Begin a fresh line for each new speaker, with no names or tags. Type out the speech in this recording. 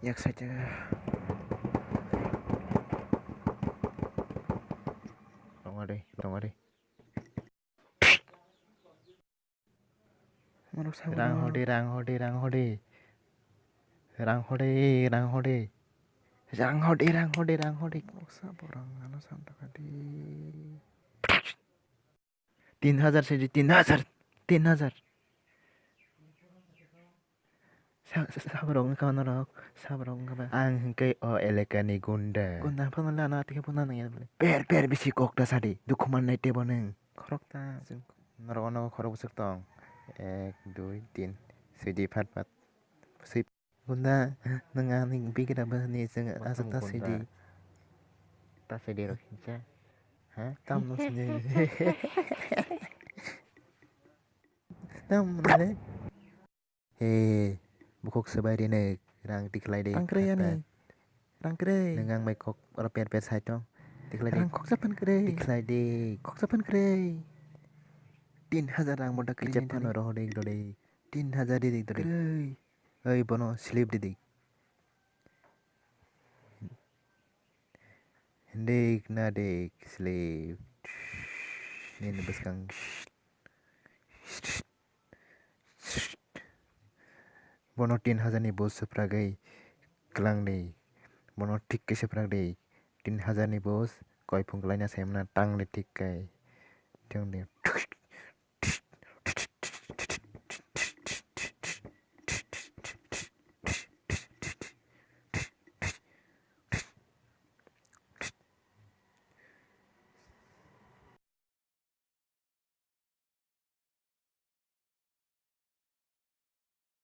yak saja. Tunggu deh. Manuk sabar. Rang hode. Rang hode. Manuk sabar. Ano santak adi. 3,000 saja. 3,000. Sabar kawan orang. Ang hengkai elekani gunda. Gunda apa nala anak tiga pun nanya boleh. Per bisi kok dah sadi. Dukuman naik tebo neng. Korok ta. Narono korok busuk tong. 1, 2, 3. Sudi pat. Sip. Gunda nengang ning bigi dah bahani seng asuk tas sidi. Tas sidi rokinca. Hah? Tam no sini. Tam mana? Hei, bukok sebai di nek. Rang tiklai dek. Rang kere. Nengang mai kok per sai tong. Tiklai dek. Rang kok sapan kere. Tiklai dek. Kok sapan kere. 3,000 rang moda kere. Cepan roh dek dode. 3,000 dek dode. Kere. Oi bono slip dek. Dek na dek slip. Ini beskang. Bono 3,000 ni bos sepragai. Kelang dek. Bono tik ke seprag dek. 3,000 ni bos. Koi pungklainya semna tang de tik kai. Tiang dek.